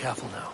careful now.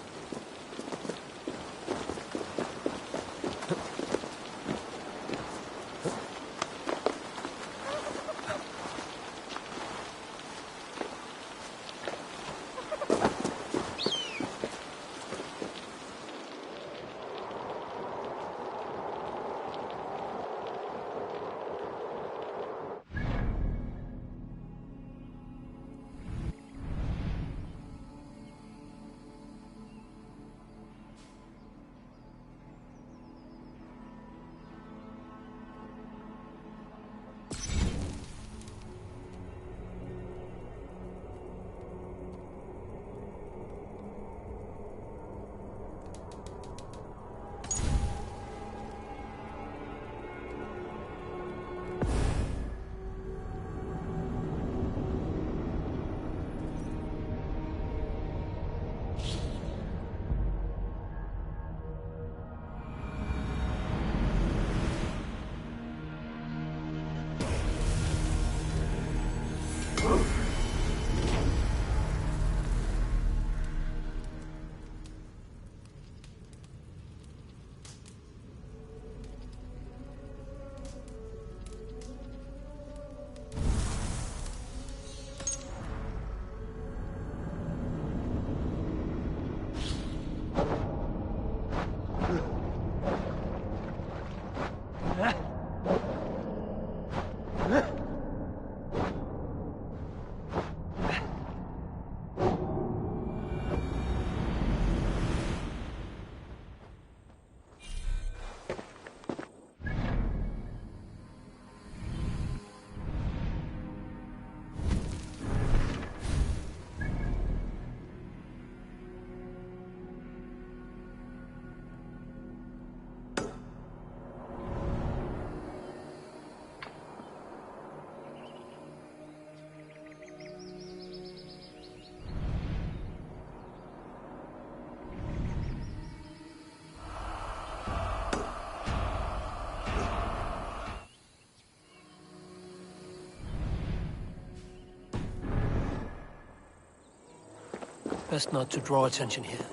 Best not to draw attention here.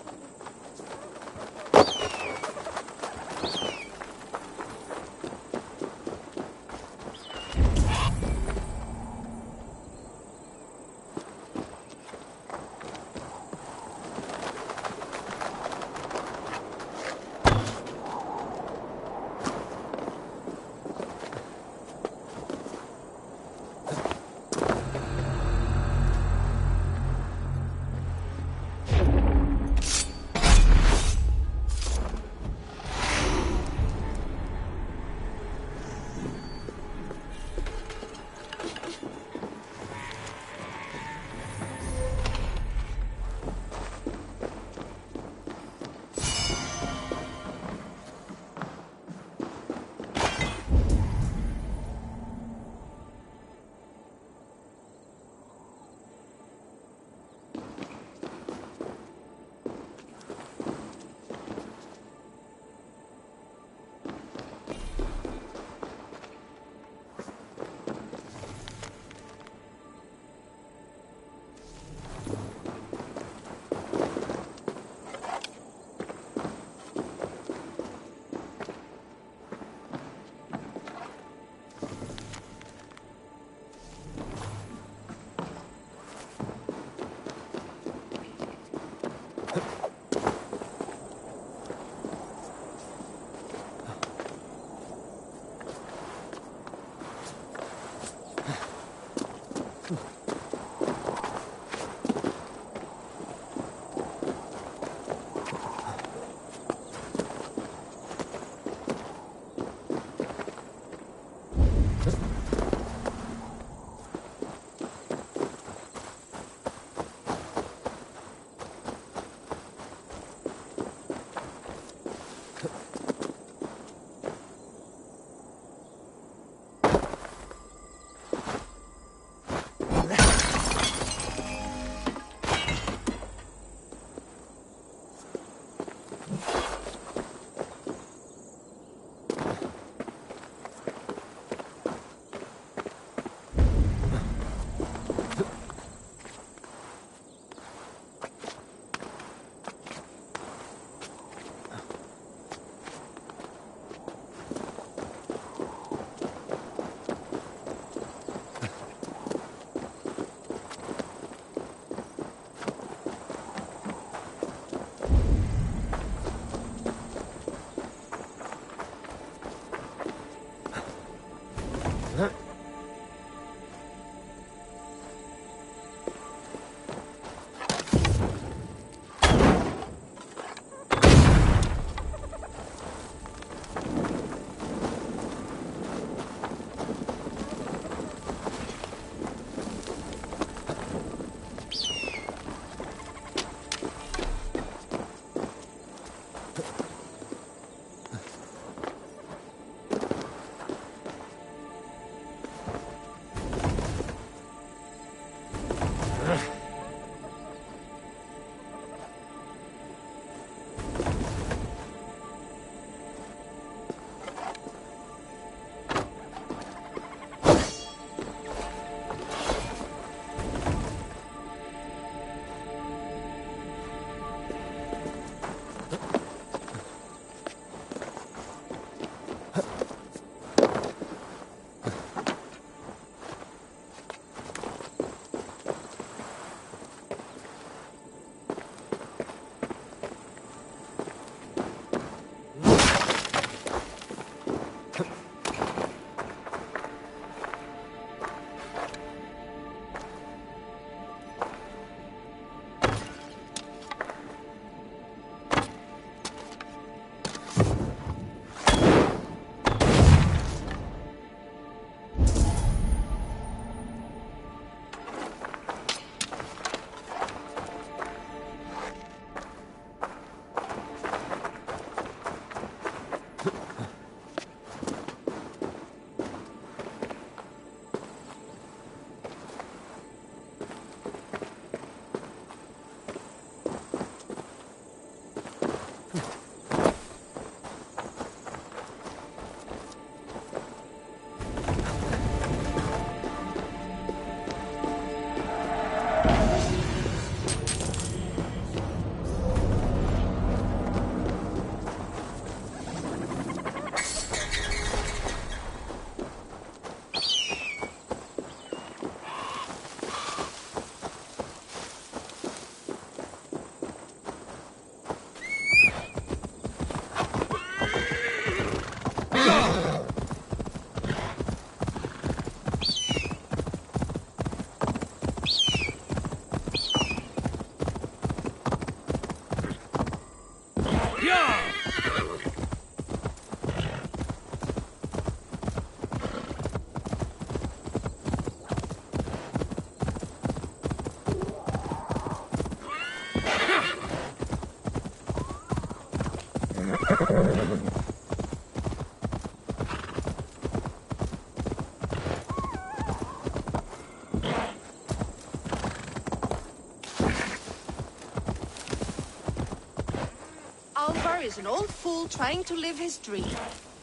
is an old fool trying to live his dream.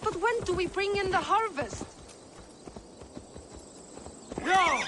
But when do we bring in the harvest? No!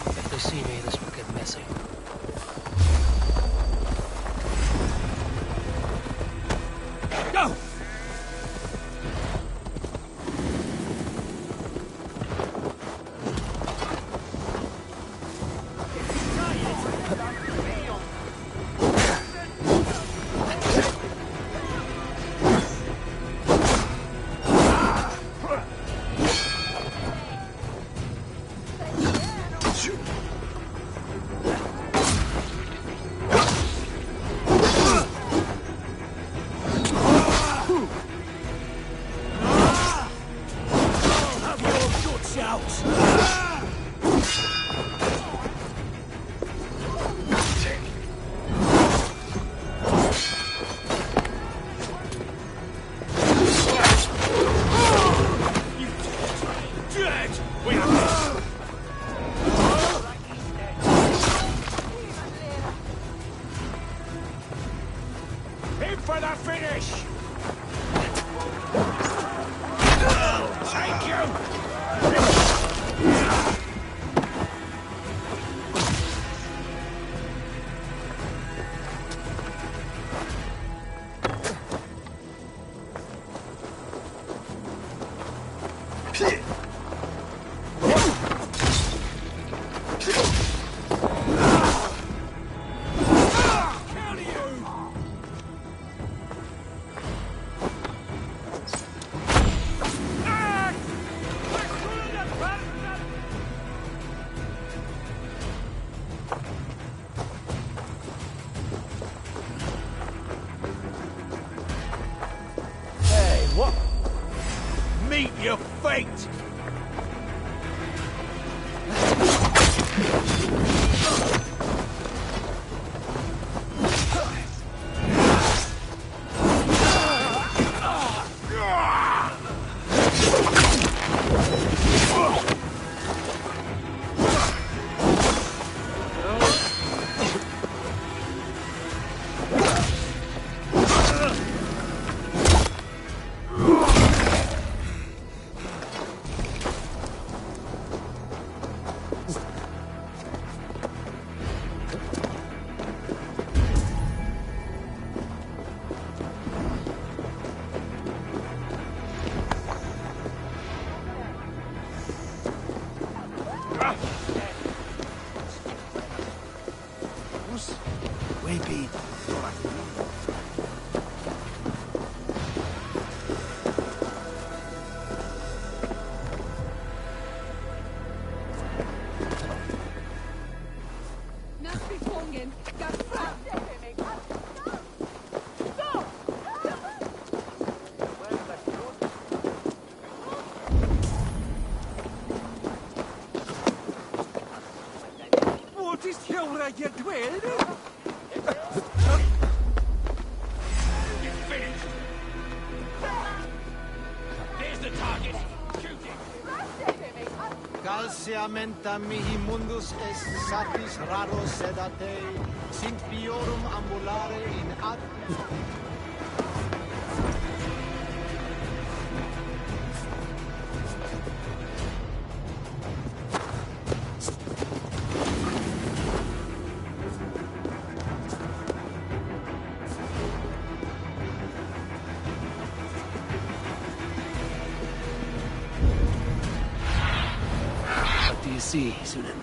If they see me, this will get messy. Go! In for the finish! Thank you! What? Meet your fate! Maybe. What is here you dwell? There's the target. Shoot it. Calciamenta mihi mundus est satis raro sedate, sint biorum ambulare in ad... you see, Sunan.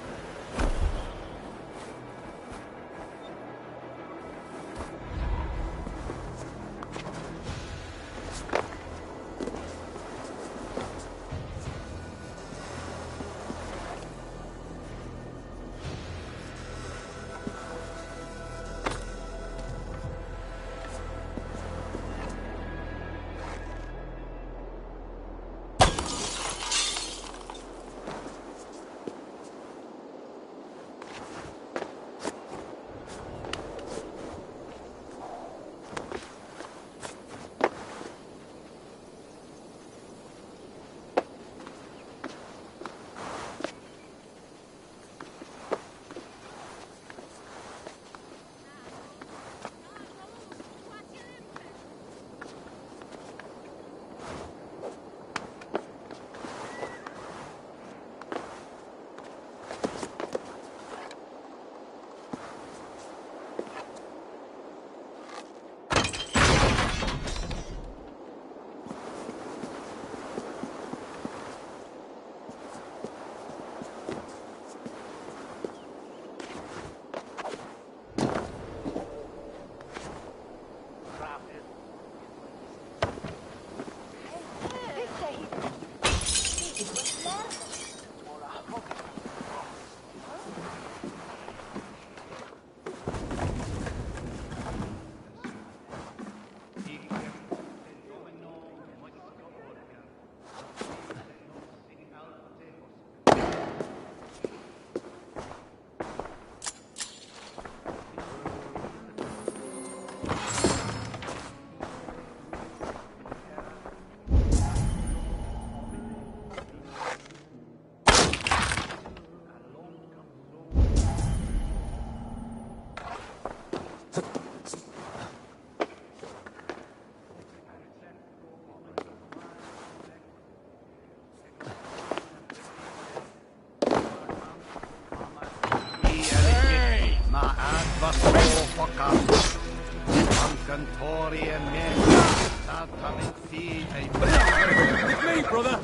Me, brother!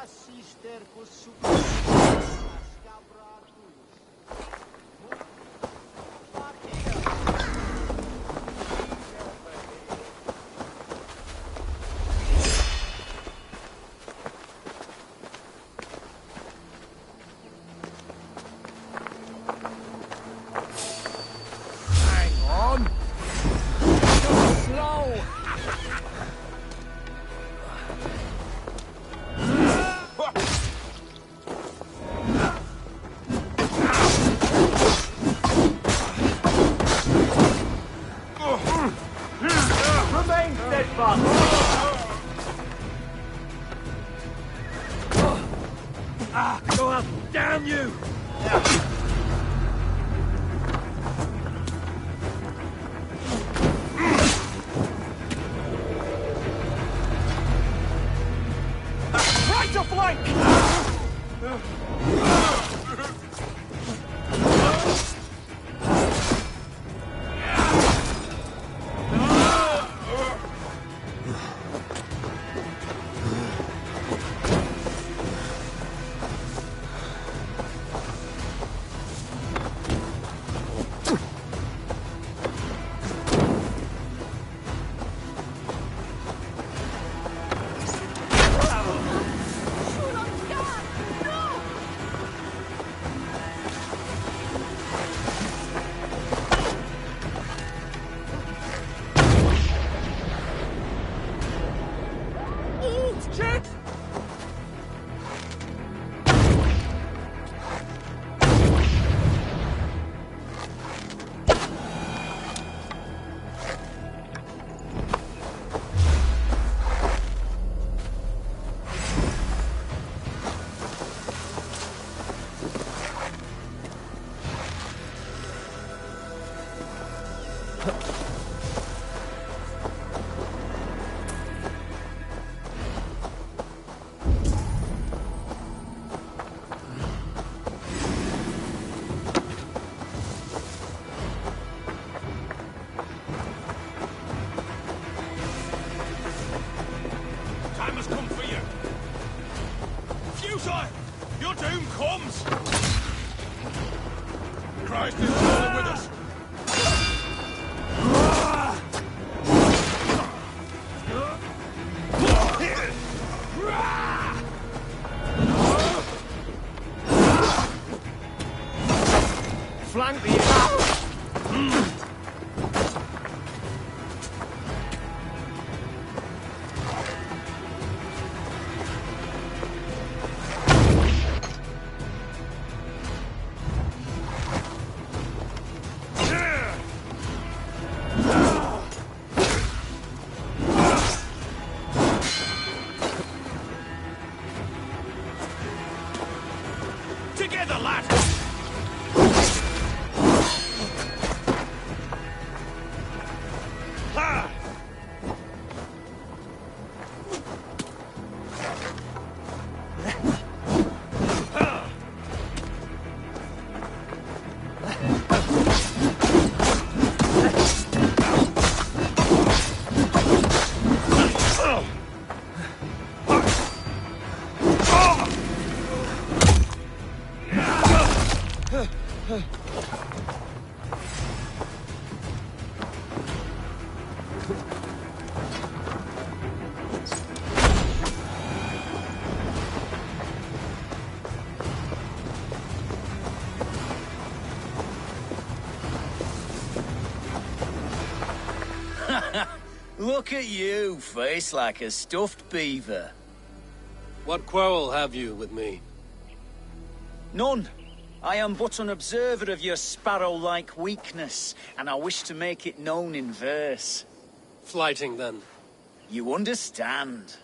assistercus super scabratus. Hang on. Go slow. Remain steadfast! Go up. Damn you. Right to flank! Shit! Time has come for you. Futile! Your doom comes! Christ is fallen with us. Flank the Together, lad! Ha! Look at you, face like a stuffed beaver. What quarrel have you with me? None. I am but an observer of your sparrow-like weakness, and I wish to make it known in verse. Flighting, then. You understand.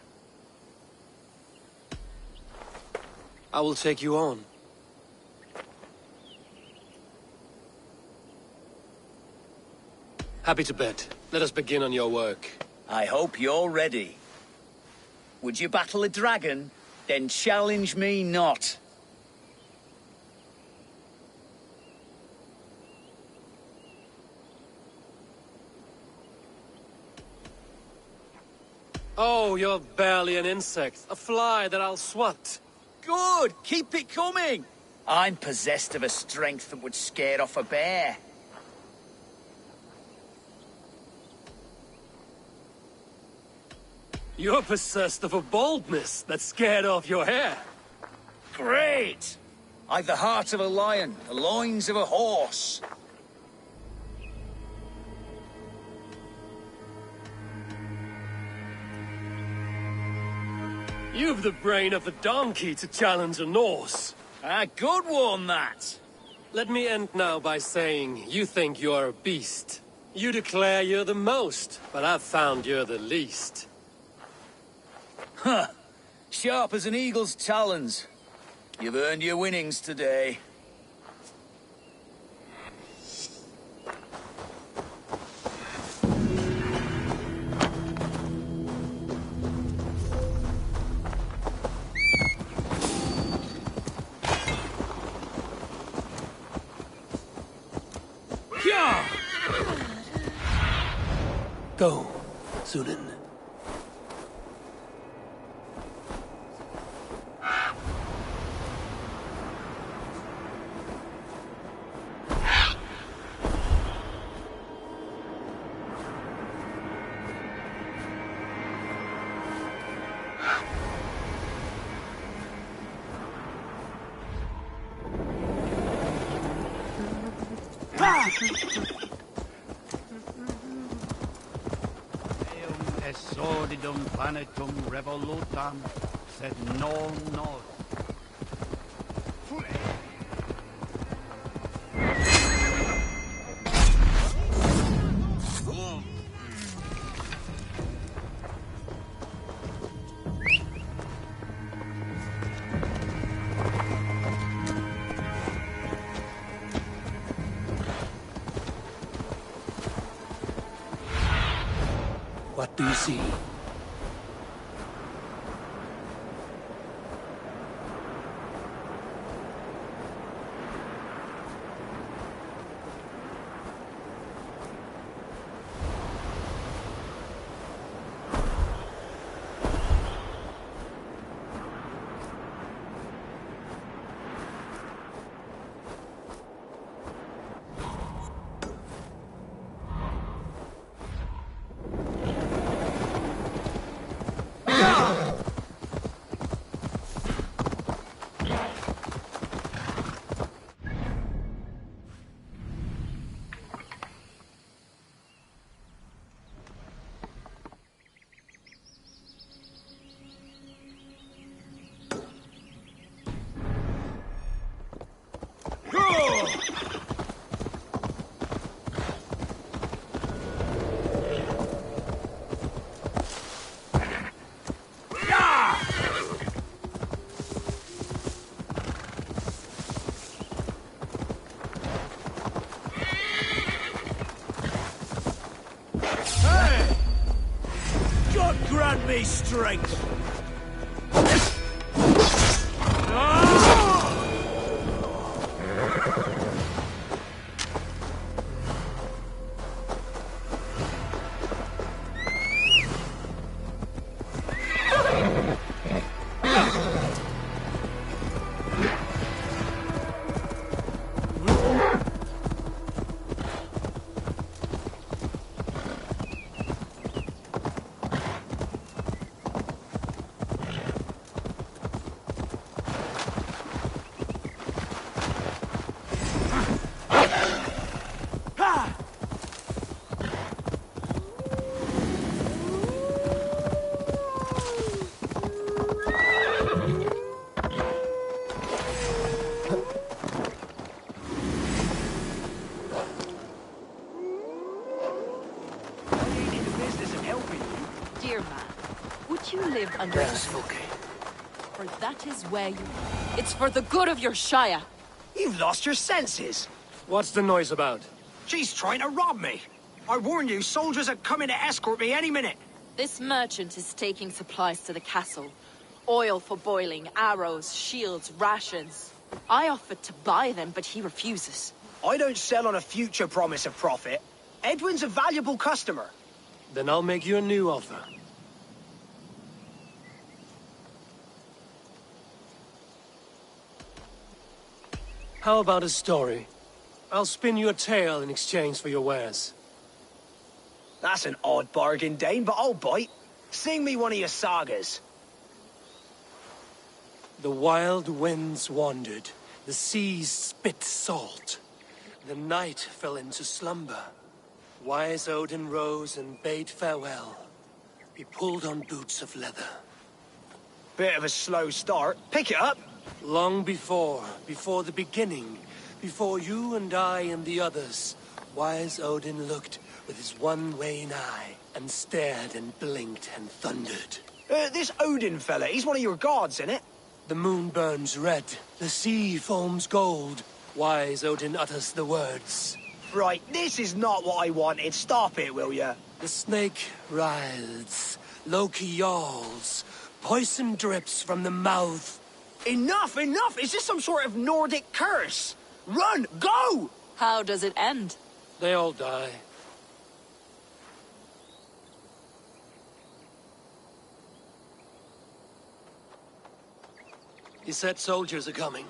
I will take you on. Happy to bet. Let us begin on your work. I hope you're ready. Would you battle a dragon? Then challenge me not. Oh, you're barely an insect. A fly that I'll swat. Good! Keep it coming! I'm possessed of a strength that would scare off a bear. You're possessed of a boldness that scared off your hair. Great! I've the heart of a lion, the loins of a horse. You've the brain of a donkey to challenge a Norse. A good one, that! Let me end now by saying you think you're a beast. You declare you're the most, but I've found you're the least. Huh. Sharp as an eagle's talons. You've earned your winnings today. Go, Sunan. Eum est sordidum planetum revolutam, sed non nos. What do you see? God grant me strength! Dear man, would you live under Yes, the okay. For that is where you... It's for the good of your Shire. You've lost your senses. What's the noise about? She's trying to rob me. I warn you, soldiers are coming to escort me any minute. This merchant is taking supplies to the castle. Oil for boiling, arrows, shields, rations. I offered to buy them, but he refuses. I don't sell on a future promise of profit. Edwin's a valuable customer. Then I'll make you a new offer. How about a story? I'll spin you a tale in exchange for your wares. That's an odd bargain, Dane, but I'll bite. Sing me one of your sagas. The wild winds wandered, the seas spit salt. The night fell into slumber. Wise Odin rose and bade farewell. He pulled on boots of leather. Bit of a slow start. Pick it up. Long before the beginning, before you and I and the others, Wise Odin looked with his one wan eye and stared and blinked and thundered. This Odin fella, he's one of your gods, innit? The moon burns red, the sea foams gold. Wise Odin utters the words. Right, this is not what I wanted. Stop it, will ya? The snake writhes, Loki yawls, poison drips from the mouth. Enough, enough! Is this some sort of Nordic curse? Run! Go! How does it end? They all die. He said soldiers are coming.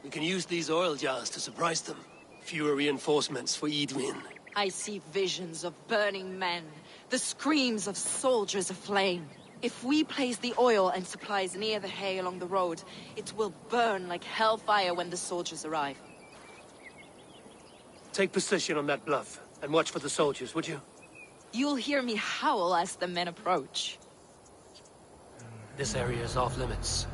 We can use these oil jars to surprise them. Fewer reinforcements for Edwin. I see visions of burning men, the screams of soldiers aflame. If we place the oil and supplies near the hay along the road, it will burn like hellfire when the soldiers arrive. Take position on that bluff, and watch for the soldiers, would you? You'll hear me howl as the men approach. This area is off limits.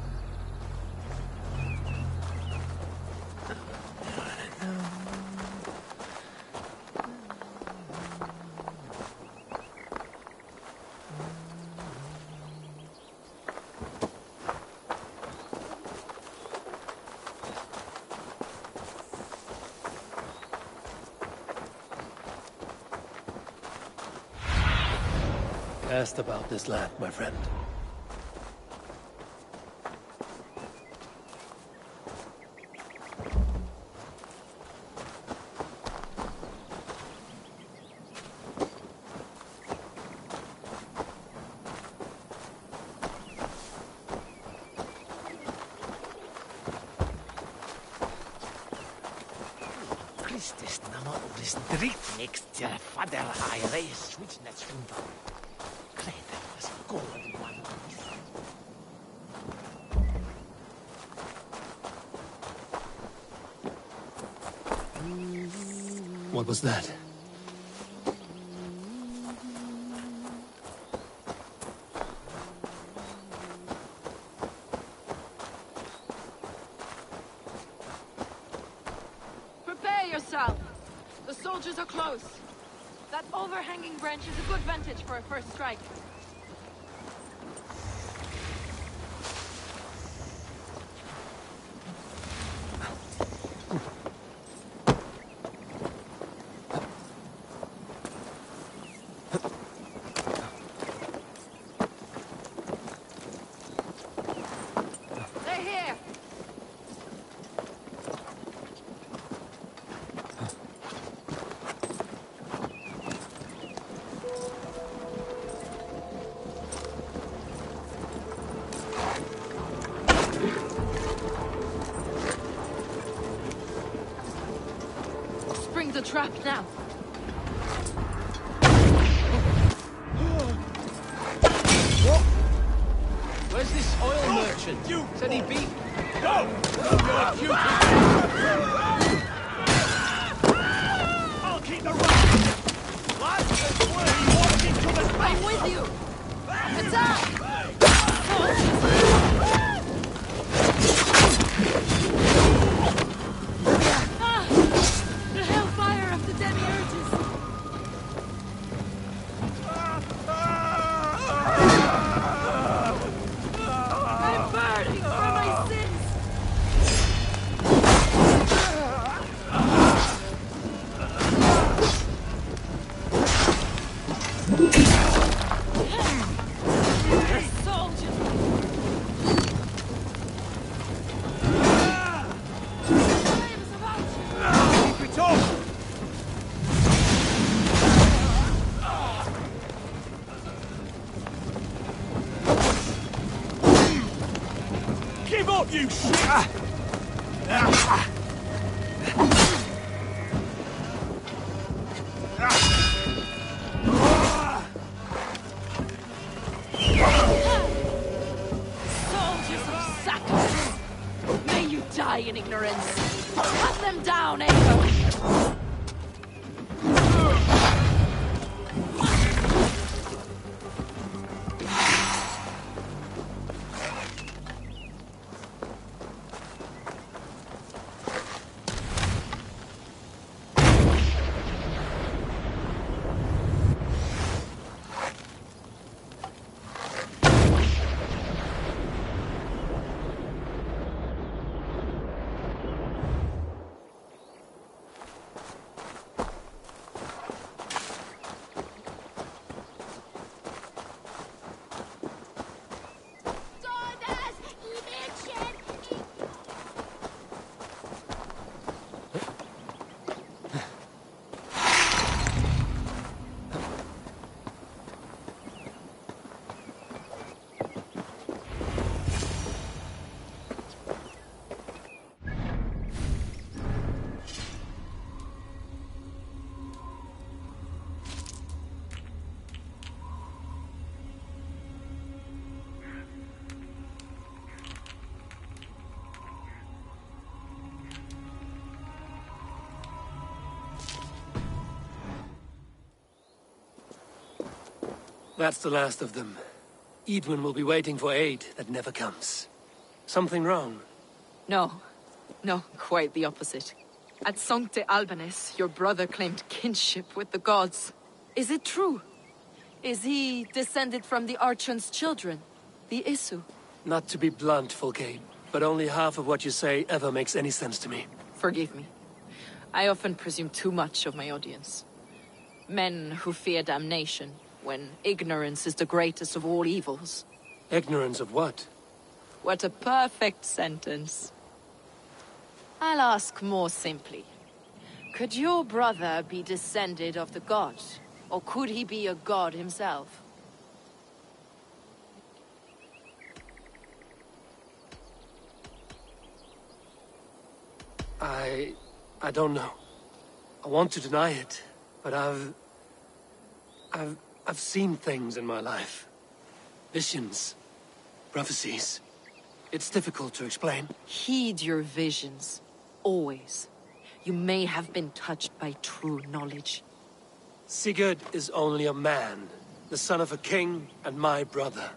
Asked about this land, my friend. Christus nama oris dritt next jaar fader haire switch net swindal. Kleder was golden one. What was that? Prepare yourself! The soldiers are close. That overhanging branch is a good vantage for a first strike. They're here! Spring the trap now. Where's this oil merchant? Said he beat... Go! I'll keep the run! Lads, that's where he walked into the... I'm with you! Attack! The hellfire of the demiurges! I'm burning for my sins! Soldiers! Flames about you! Keep it up! Give up, you shit! That's the last of them. Edwin will be waiting for aid that never comes. Something wrong? No. No, quite the opposite. At Sancte Albanus, your brother claimed kinship with the gods. Is it true? Is he descended from the Archon's children, the Isu? Not to be blunt, Fulke, but only half of what you say ever makes any sense to me. Forgive me. I often presume too much of my audience. Men who fear damnation, when ignorance is the greatest of all evils. Ignorance of what? What a perfect sentence. I'll ask more simply. Could your brother be descended of the gods? Or could he be a god himself? I don't know. I want to deny it, but I've seen things in my life. Visions. Prophecies. It's difficult to explain. Heed your visions. Always. You may have been touched by true knowledge. Sigurd is only a man, the son of a king and my brother.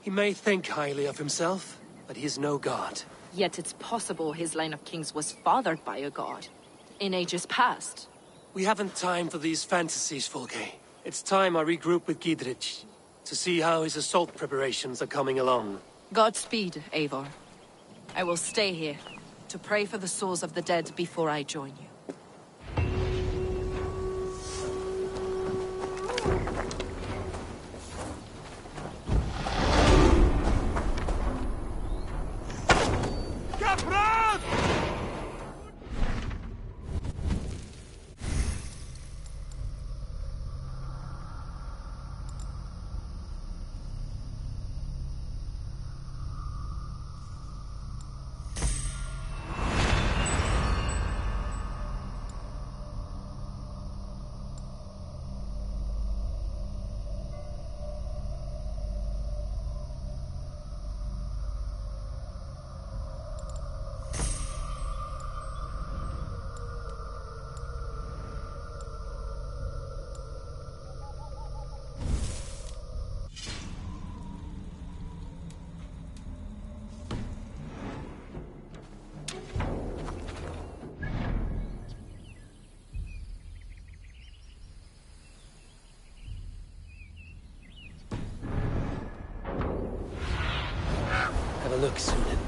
He may think highly of himself, but he is no god. Yet it's possible his line of kings was fathered by a god. In ages past. We haven't time for these fantasies, Fulke. It's time I regroup with Gidrich, to see how his assault preparations are coming along. Godspeed, Eivor. I will stay here, to pray for the souls of the dead before I join you. Have a look, Sunan.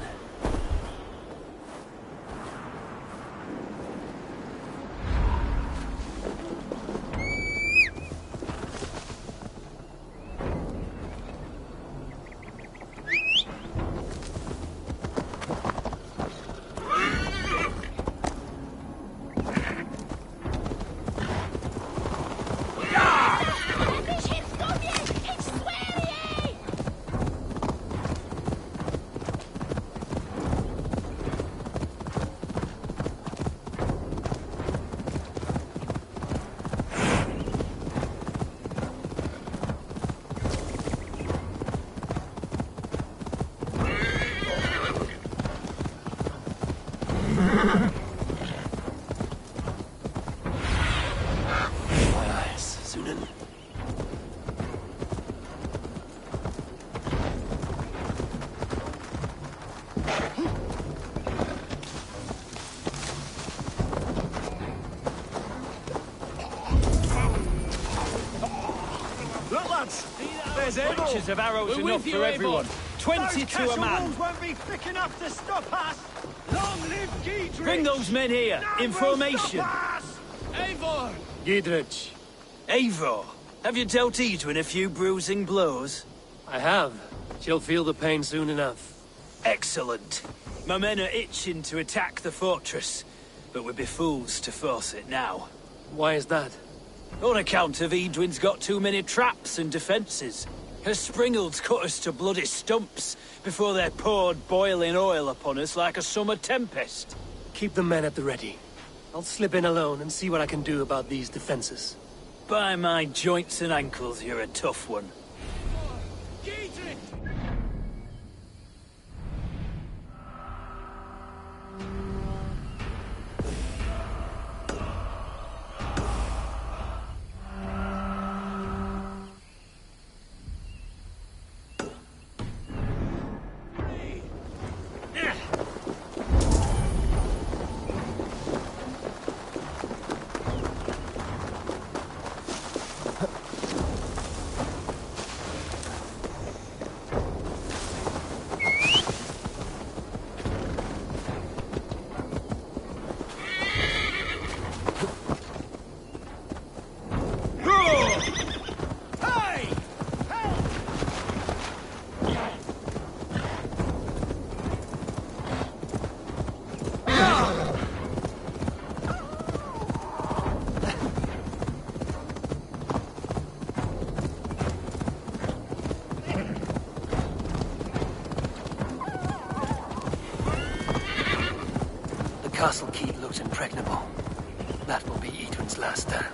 There's bunches of arrows enough for everyone. 20 to a man. Those won't be thick enough to stop us. Long live Gidrich! Bring those men here, in formation. Eivor! Gidrich. Eivor, have you dealt Edwin a few bruising blows? I have. She'll feel the pain soon enough. Excellent. My men are itching to attack the fortress, but we'd be fools to force it now. Why is that? On account of Edwin's got too many traps and defences. Her springalds cut us to bloody stumps before they poured boiling oil upon us like a summer tempest. Keep the men at the ready. I'll slip in alone and see what I can do about these defences. By my joints and ankles, you're a tough one. castle keep looks impregnable. That will be Edwin's last stand.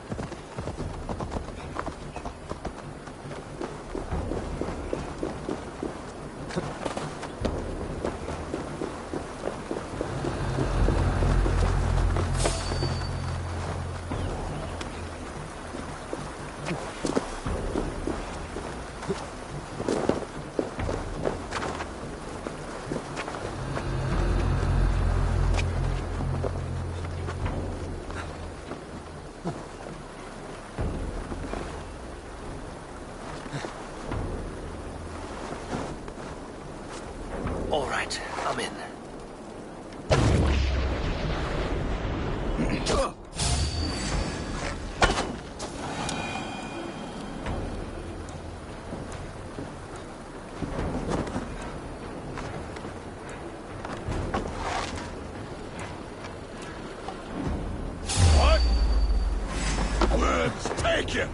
All right, I'm in. What? Words take you!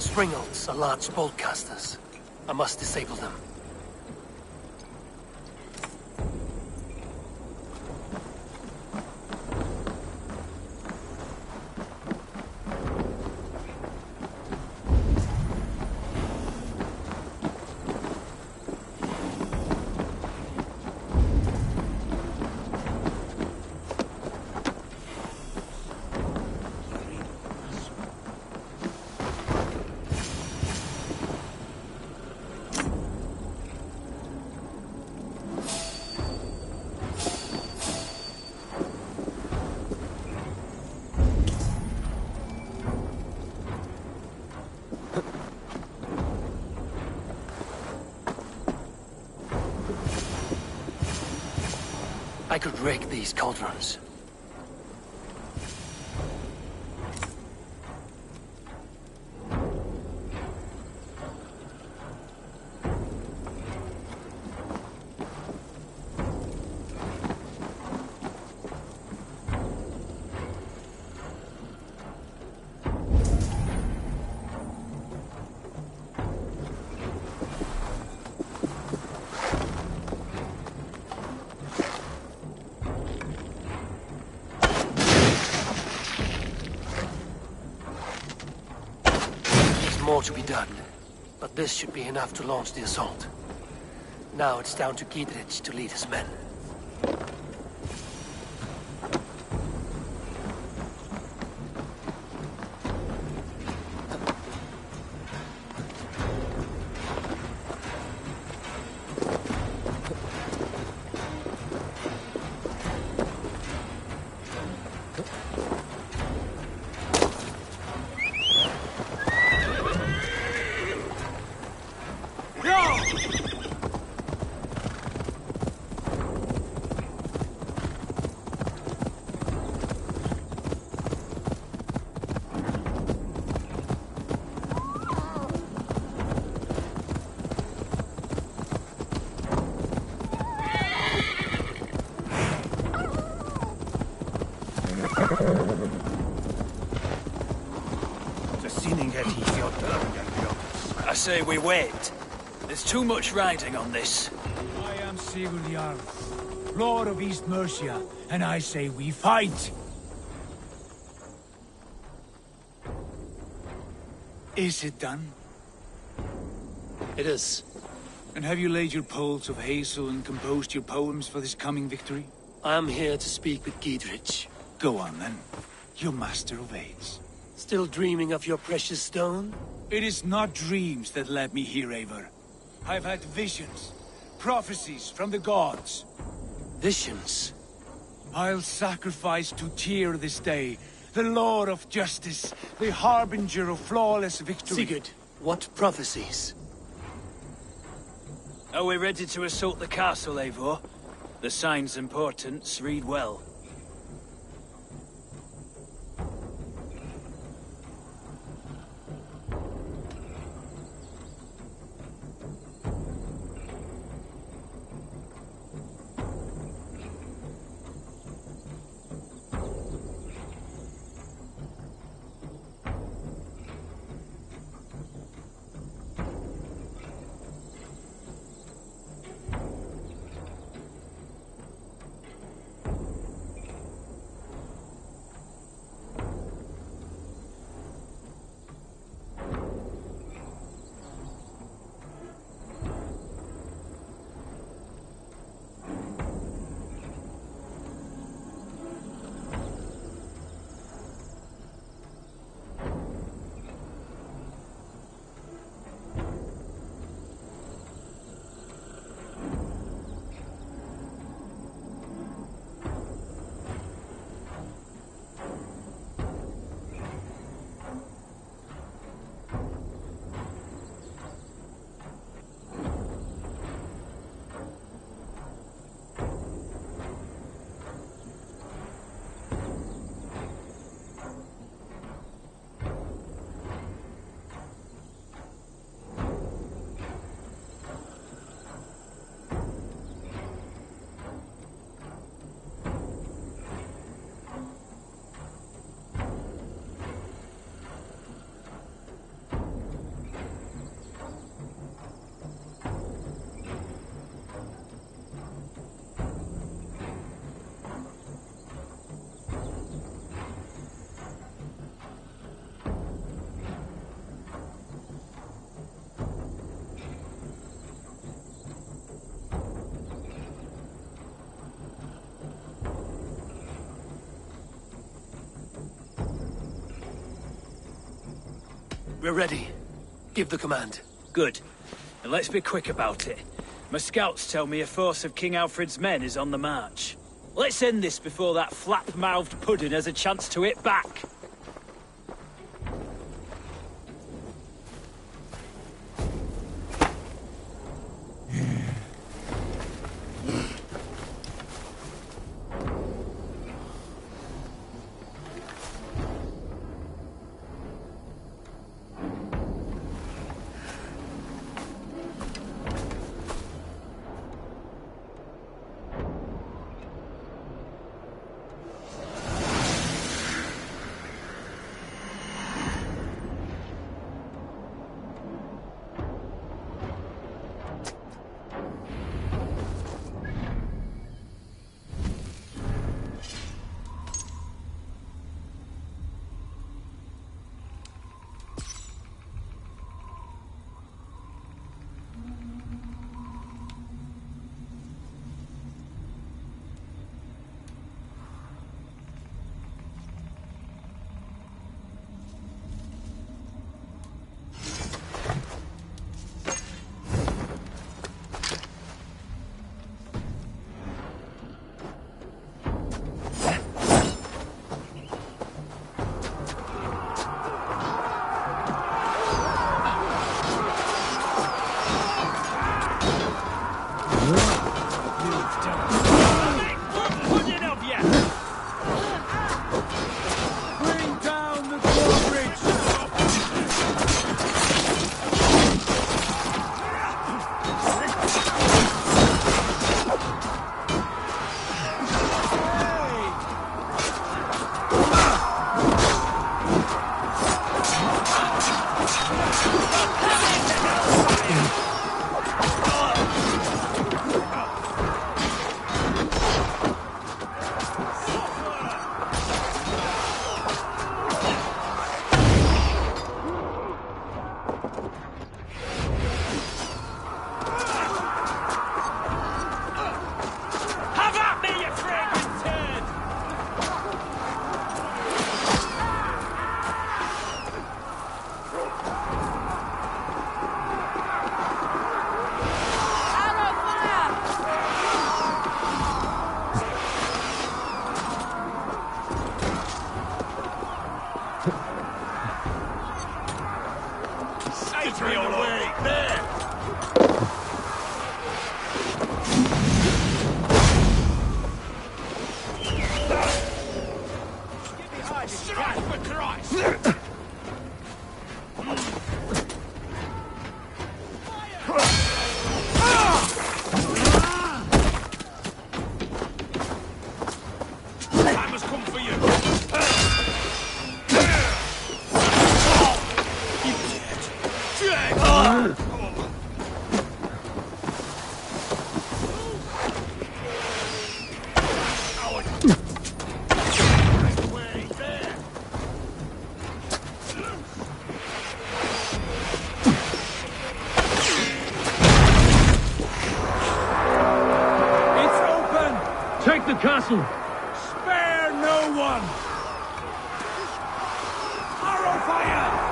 The Springolds are large boltcasters. I must disable them. I could rake these cauldrons. More to be done, but this should be enough to launch the assault. Now it's down to Gidrich to lead his men. I say we wait. There's too much riding on this. I am Sigurd Jarl, Lord of East Mercia, and I say we fight! Is it done? It is. And have you laid your poles of hazel and composed your poems for this coming victory? I am here to speak with Giedrich. Go on then. Your master obeys. Still dreaming of your precious stone? It is not dreams that led me here, Eivor. I've had visions, prophecies from the gods. Visions? I'll sacrifice to Tyr this day, the Lord of Justice, the harbinger of flawless victory. Sigurd, what prophecies? Are we ready to assault the castle, Eivor? The signs and portents read well. We're ready. Give the command. Good. And let's be quick about it. My scouts tell me a force of King Alfred's men is on the march. Let's end this before that flap-mouthed pudding has a chance to hit back. Die for Christ! I must come for you! Take the castle! Spare no one! Arrow fire!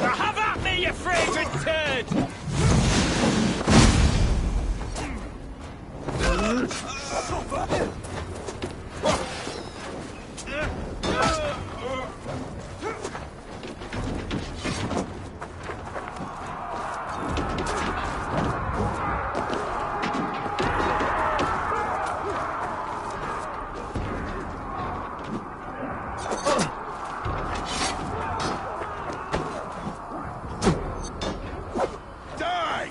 Have at me, you fragrant turd! Die!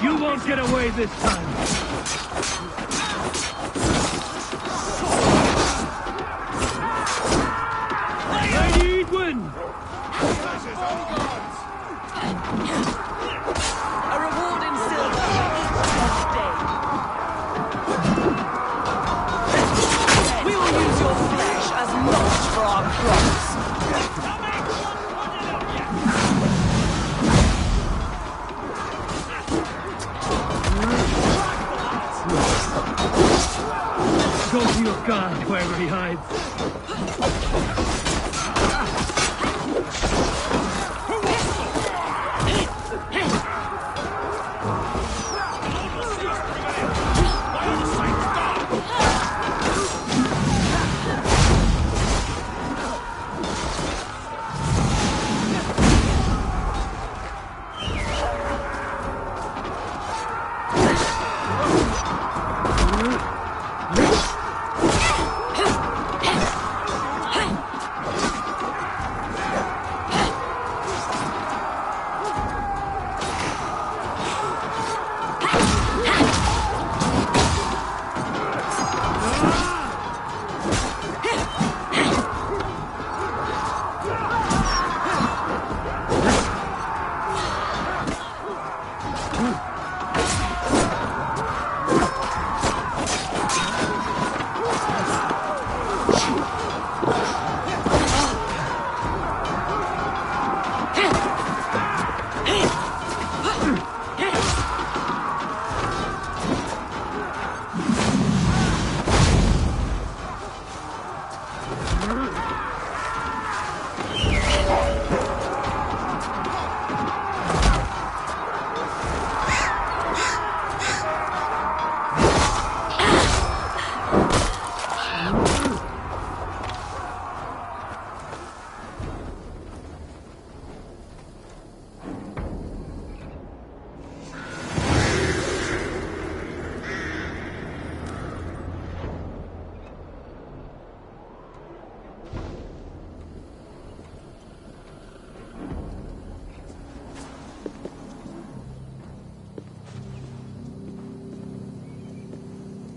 You won't get away this time! Lady Edwin! A reward in silver each day. We will use your flesh as mulch for our crops. Go to your guard wherever he hides.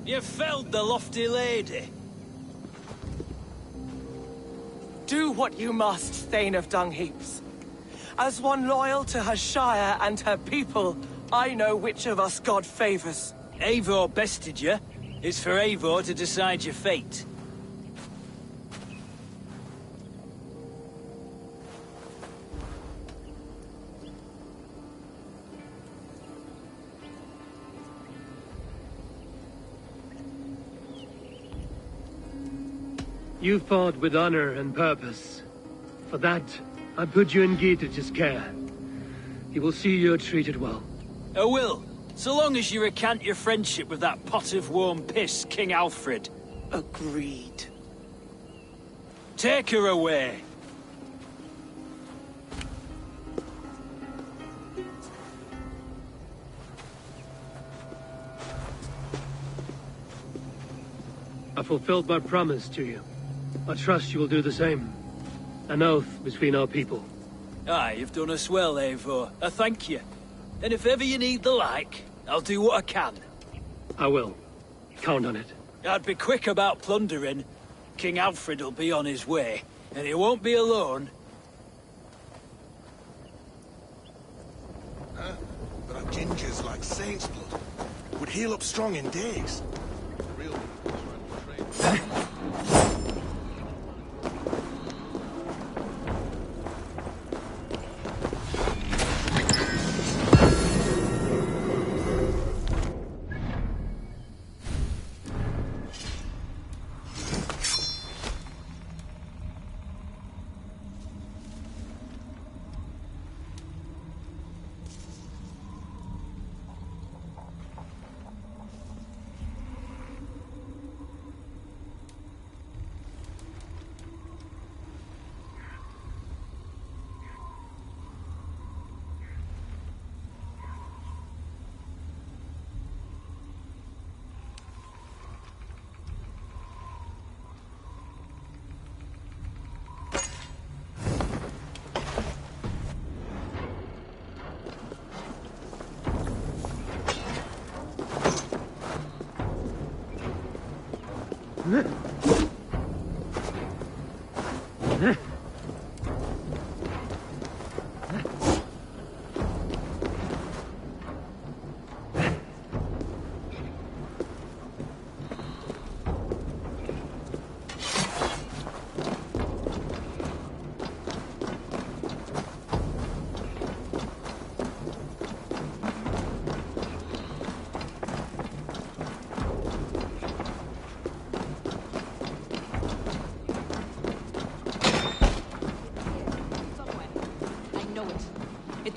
You felled the lofty lady. Do what you must, Thane of Dungheaps. As one loyal to her shire and her people, I know which of us God favors. Eivor bested you. It's for Eivor to decide your fate. You fought with honor and purpose. For that, I put you in Geatrich's care. He will see you're treated well. I will, so long as you recant your friendship with that pot of warm piss, King Alfred. Agreed. Take her away. I fulfilled my promise to you. I trust you will do the same. An oath between our people. Aye, you've done us well, Eivor. I thank you. And if ever you need the like, I'll do what I can. I will. Count on it. I'd be quick about plundering. King Alfred will be on his way, and he won't be alone. But our gingers like saint's blood. Would heal up strong in days. Real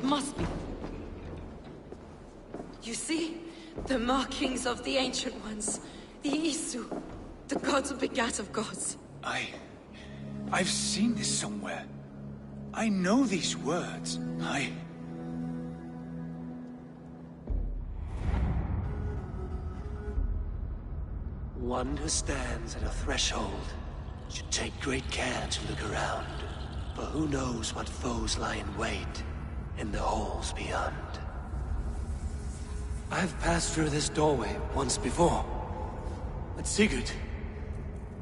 Must be. You see? The markings of the Ancient Ones. The Isu. The gods begat of gods. I've seen this somewhere. I know these words. One who stands at a threshold should take great care to look around. For who knows what foes lie in wait in the halls beyond. I've passed through this doorway once before. At Sigurd.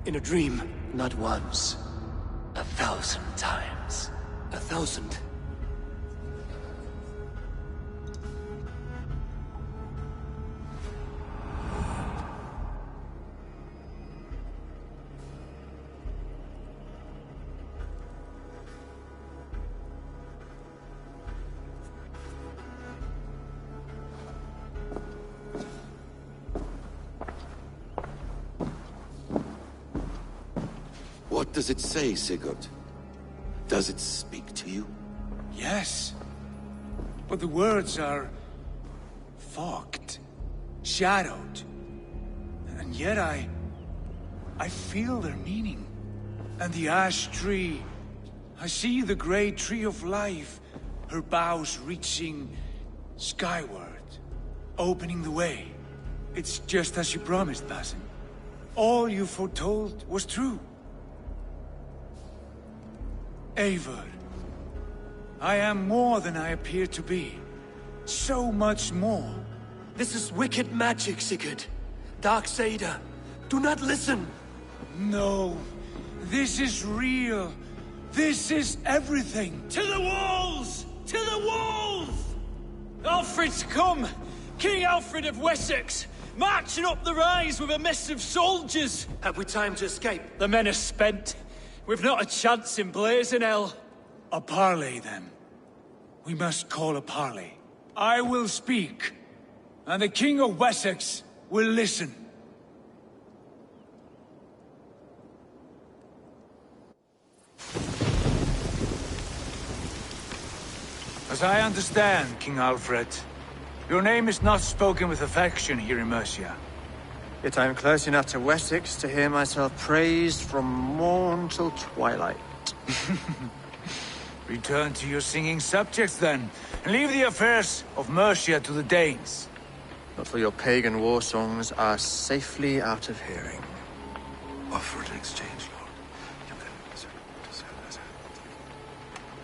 In a dream. Not once. 1,000 times. 1,000. What does it say, Sigurd? Does it speak to you? Yes. But the words are fogged, shadowed. And yet I feel their meaning. And the ash tree, I see the great tree of life, her boughs reaching skyward, opening the way. It's just as you promised, Basim. All you foretold was true. Eivor, I am more than I appear to be. So much more. This is wicked magic, Sigurd. Darkseid, do not listen. No, this is real. This is everything. To the walls! To the walls! Alfred's come! King Alfred of Wessex! Marching up the rise with a mess of soldiers! Have we time to escape? The men are spent. We've not a chance in blazing hell. A parley, then. We must call a parley. I will speak, and the King of Wessex will listen. As I understand, King Alfred, your name is not spoken with affection here in Mercia. Yet I am close enough to Wessex to hear myself praised from morn till twilight. Return to your singing subjects, then, and leave the affairs of Mercia to the Danes. But for your pagan war songs are safely out of hearing. Offer an exchange, Lord.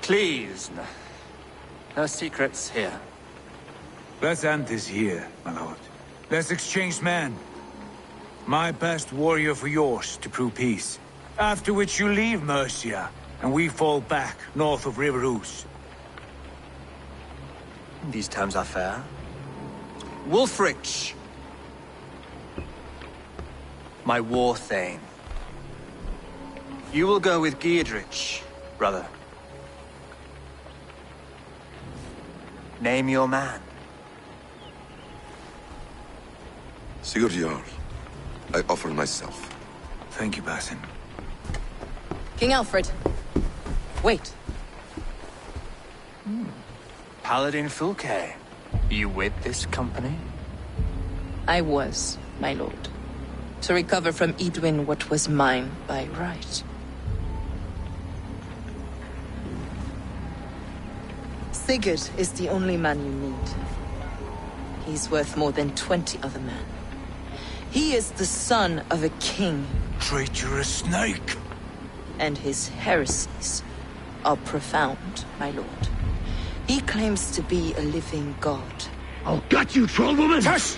Please, no secrets here. Let's end this here, my lord. Let's exchange men. My best warrior for yours to prove peace. After which you leave Mercia, and we fall back north of River Ouse. These terms are fair. Wulfrich! My war thane. You will go with Geodrich, brother. Name your man. Sigurd Jarl, I offer myself. Thank you, Basin. King Alfred. Wait. Paladin Fulke. You with this company? I was, my lord. To recover from Edwin what was mine by right. Sigurd is the only man you need. He's worth more than 20 other men. He is the son of a king. Traitorous snake! And his heresies are profound, my lord. He claims to be a living god. I'll gut you, troll woman! Tush!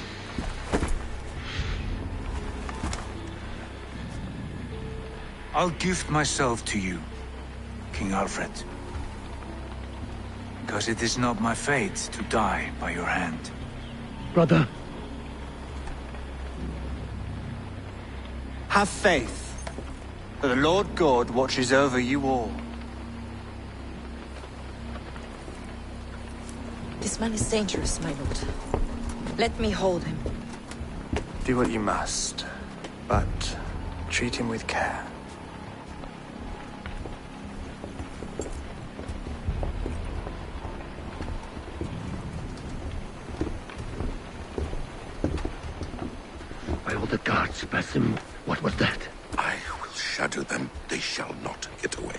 I'll gift myself to you, King Alfred. Because it is not my fate to die by your hand. Brother. Have faith that the Lord God watches over you all. This man is dangerous, my lord. Let me hold him. Do what you must, but treat him with care. By all the gods, Basim, what was that? I will shadow them. They shall not get away.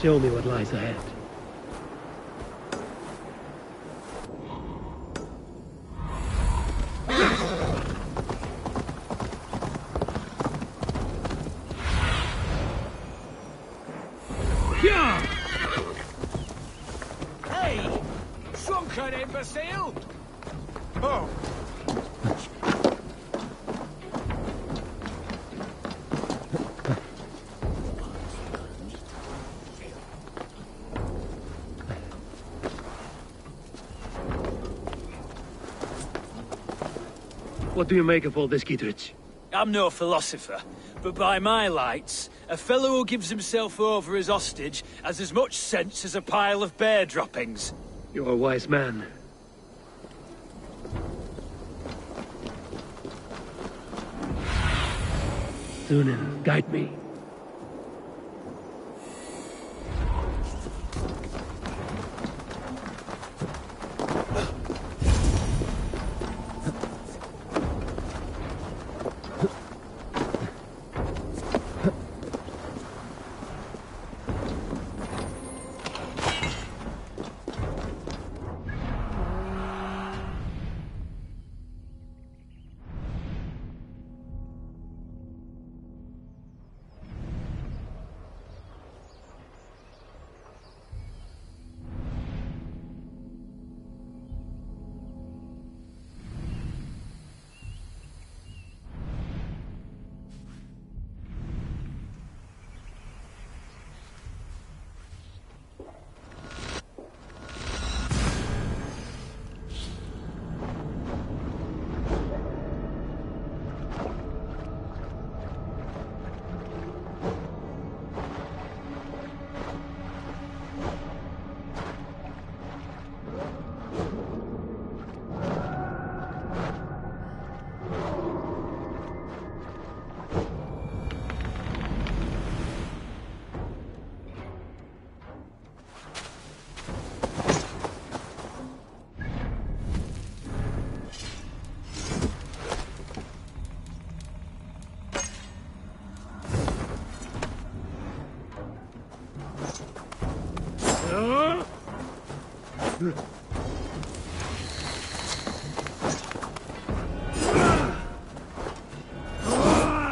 Show me what lies ahead. Hey! Shrunken imbecile! Oh! What do you make of all this, Kidrich? I'm no philosopher, but by my lights, a fellow who gives himself over as hostage has as much sense as a pile of bear droppings. You're a wise man. Sunan, guide me.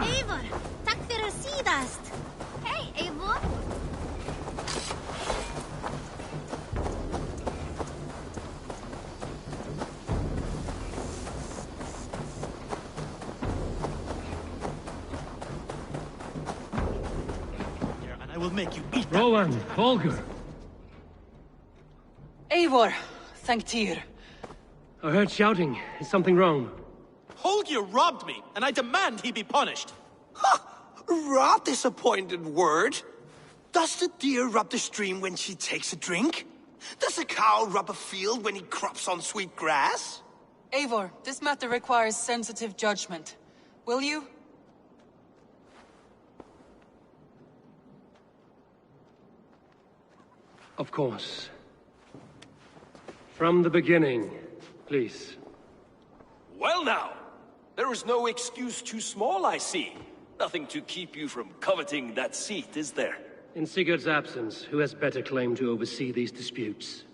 Eivor, takk fyrir síðast. Hey, Eivor. And I will make you eat. Rowan, Holger. Eivor, thank Tyr. I heard shouting. Is something wrong? Holger robbed me, and I demand he be punished. Rot disappointed word. Does the deer rub the stream when she takes a drink? Does a cow rub a field when he crops on sweet grass? Eivor, this matter requires sensitive judgment. Will you? Of course. From the beginning, please. Well now, there is no excuse too small, I see. Nothing to keep you from coveting that seat, is there? In Sigurd's absence, who has better claim to oversee these disputes?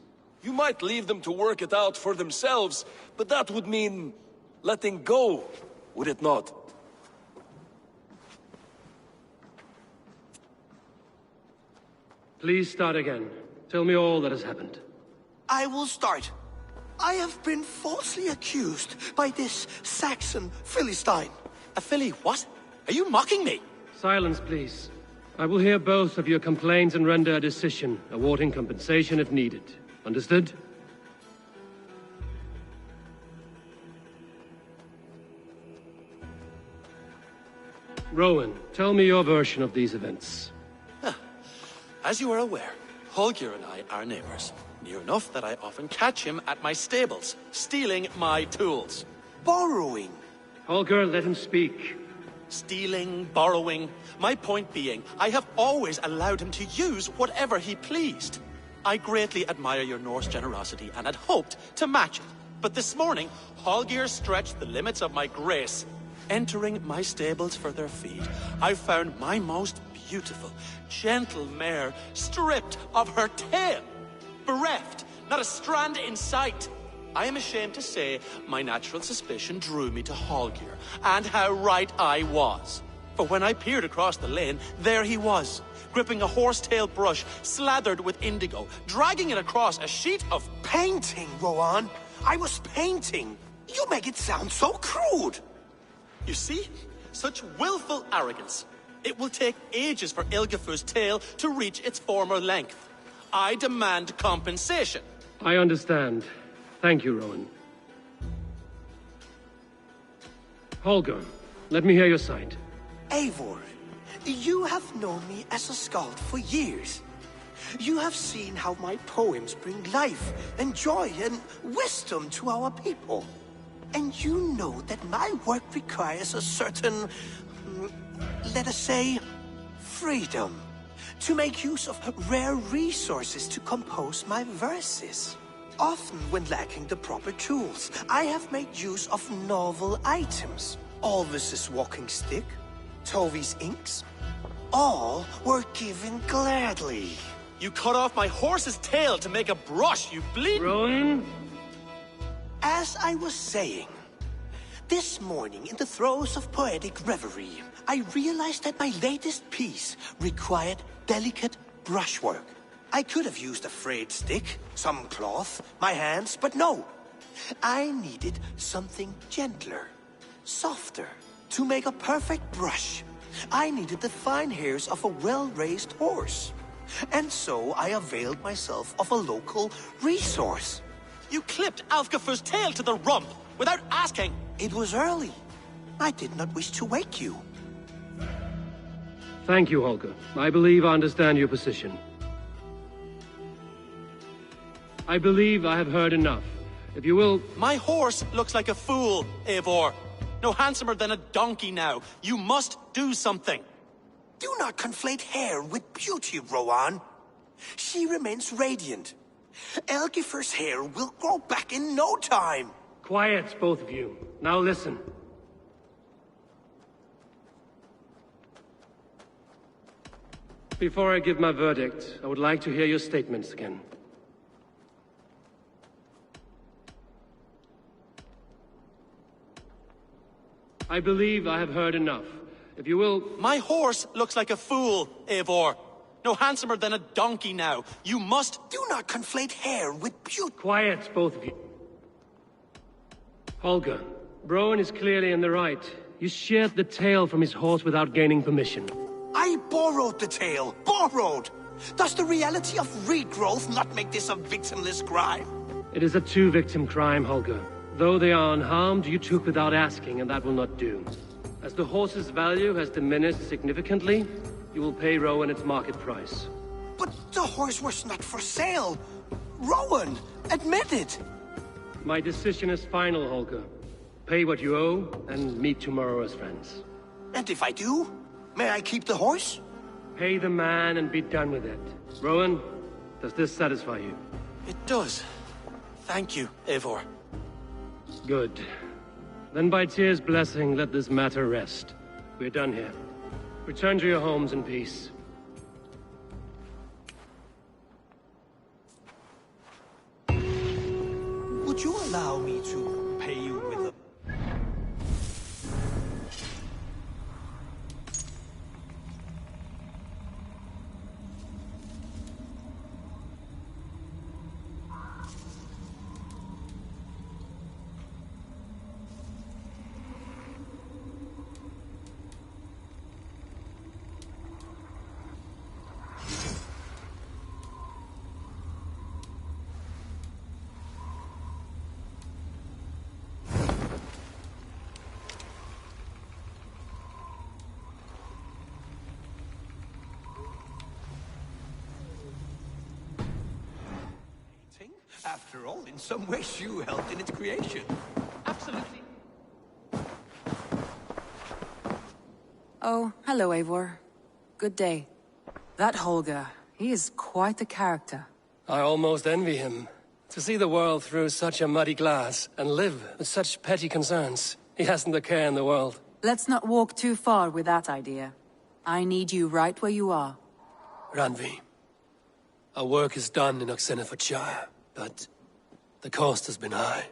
You might leave them to work it out for themselves, but that would mean letting go, would it not? Please start again. Tell me all that has happened. I will start. I have been falsely accused by this Saxon Philistine. A Philly what? Are you mocking me? Silence, please. I will hear both of your complaints and render a decision, awarding compensation if needed. Understood? Rowan, tell me your version of these events. As you are aware, Holger and I are neighbors. Near enough that I often catch him at my stables, stealing my tools. Borrowing. Holger, let him speak. Stealing, borrowing. My point being, I have always allowed him to use whatever he pleased. I greatly admire your Norse generosity and had hoped to match it. But this morning, Holger stretched the limits of my grace. Entering my stables for their feed, I found my most beautiful, gentle mare stripped of her tail. Bereft, not a strand in sight. I am ashamed to say my natural suspicion drew me to Holger, and how right I was. For when I peered across the lane, there he was, gripping a horsetail brush slathered with indigo, dragging it across a sheet of painting, Rowan. I was painting. You make it sound so crude. You see? Such willful arrogance. It will take ages for Ilgifu's tail to reach its former length. I demand compensation. I understand. Thank you, Rowan. Holger, let me hear your side. Eivor, you have known me as a skald for years. You have seen how my poems bring life and joy and wisdom to our people. And you know that my work requires a certain, let us say, freedom. To make use of rare resources to compose my verses. Often when lacking the proper tools, I have made use of novel items. Alvis's walking stick, Tovi's inks, all were given gladly. You cut off my horse's tail to make a brush, you bleed— Rowan? As I was saying, this morning in the throes of poetic reverie, I realized that my latest piece required delicate brushwork. I could have used a frayed stick, some cloth, my hands, but no. I needed something gentler, softer. To make a perfect brush, I needed the fine hairs of a well-raised horse. And so I availed myself of a local resource. You clipped Alfgafur's tail to the rump without asking. It was early. I did not wish to wake you. Thank you, Holger. I believe I understand your position. I believe I have heard enough. If you will— My horse looks like a fool, Eivor. No handsomer than a donkey now. You must do something. Do not conflate hair with beauty, Rowan. She remains radiant. Elgifur's hair will grow back in no time. Quiet, both of you. Now listen. Before I give my verdict, I would like to hear your statements again. I believe I have heard enough. If you will— My horse looks like a fool, Eivor. No handsomer than a donkey now. You must— Do not conflate hair with beauty. Quiet, both of you. Holger, Rowan is clearly in the right. You sheared the tail from his horse without gaining permission. I borrowed the tail. Borrowed! Does the reality of regrowth not make this a victimless crime? It is a two-victim crime, Holger. Though they are unharmed, you took without asking, and that will not do. As the horse's value has diminished significantly, you will pay Rowan its market price. But the horse was not for sale. Rowan, admit it. My decision is final, Holger. Pay what you owe, and meet tomorrow as friends. And if I do, may I keep the horse? Pay the man and be done with it. Rowan, does this satisfy you? It does. Thank you, Eivor. Good. Then by Tyr's blessing, let this matter rest. We're done here. Return to your homes in peace. Would you allow me to pay you with a... After all, in some ways you helped in its creation. Absolutely. Oh, hello, Eivor. Good day. That Holger, he is quite the character. I almost envy him. To see the world through such a muddy glass, and live with such petty concerns. He hasn't a care in the world. Let's not walk too far with that idea. I need you right where you are. Randvi, our work is done in Oxenfordshire, but the cost has been high.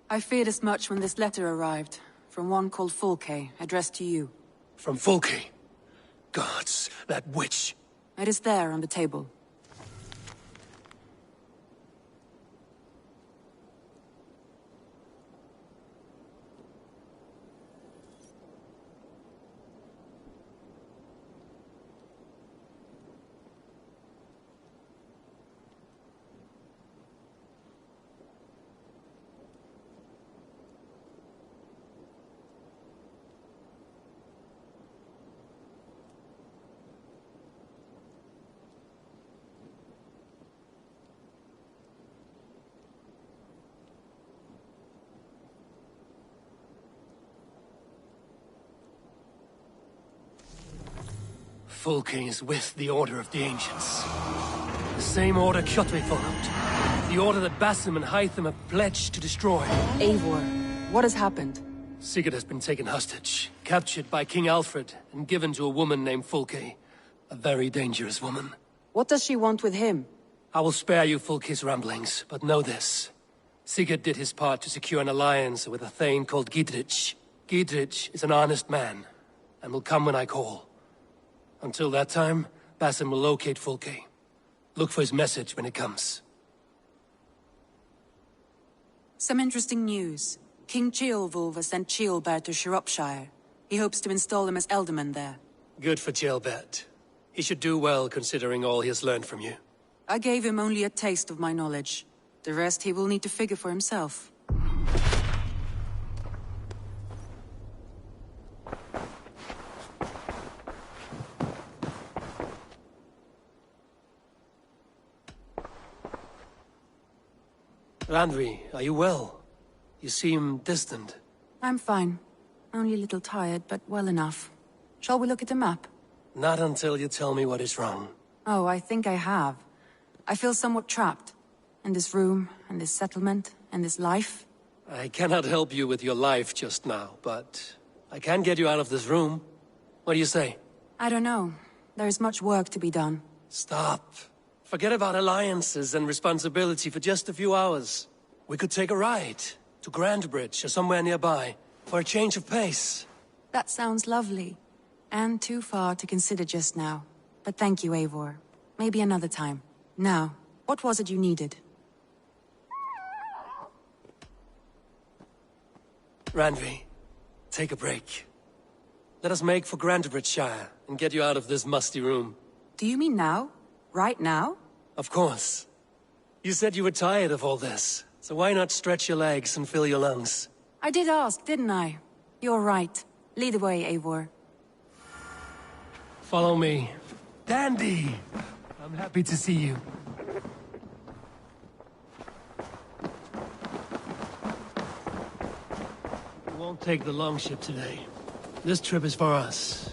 I feared as much when this letter arrived, from one called Fulke, addressed to you. From Fulke? Gods, that witch! It is there on the table. Fulke is with the Order of the Ancients. The same order Kjotve followed. The order that Basim and Hytham have pledged to destroy. Eivor, what has happened? Sigurd has been taken hostage, captured by King Alfred, and given to a woman named Fulke. A very dangerous woman. What does she want with him? I will spare you Fulke's ramblings, but know this. Sigurd did his part to secure an alliance with a thane called Gidrich. Gidrich is an honest man, and will come when I call. Until that time, Basim will locate Fulke. Look for his message when it comes. Some interesting news. King Ceolwulf has sent Ceolbert to Shropshire. He hopes to install him as Elderman there. Good for Ceolbert. He should do well considering all he has learned from you. I gave him only a taste of my knowledge. The rest he will need to figure for himself. Randvi, are you well? You seem distant. I'm fine. Only a little tired, but well enough. Shall we look at the map? Not until you tell me what is wrong. Oh, I think I have. I feel somewhat trapped. In this room, and this settlement, and this life. I cannot help you with your life just now, but I can get you out of this room. What do you say? I don't know. There is much work to be done. Stop. Forget about alliances and responsibility for just a few hours. We could take a ride to Grandbridge or somewhere nearby for a change of pace. That sounds lovely. And too far to consider just now. But thank you, Eivor. Maybe another time. Now, what was it you needed? Randvi, take a break. Let us make for Grandbridgeshire and get you out of this musty room. Do you mean now? Right now? Of course. You said you were tired of all this, so why not stretch your legs and fill your lungs? I did ask, didn't I? You're right. Lead the way, Eivor. Follow me. Dandy! I'm happy to see you. We won't take the longship today. This trip is for us.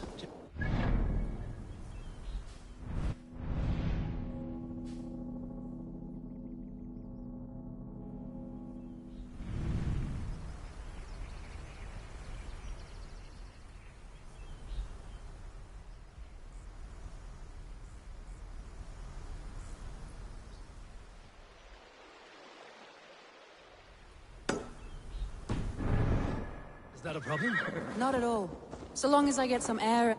Is that a problem? Not at all. So long as I get some air...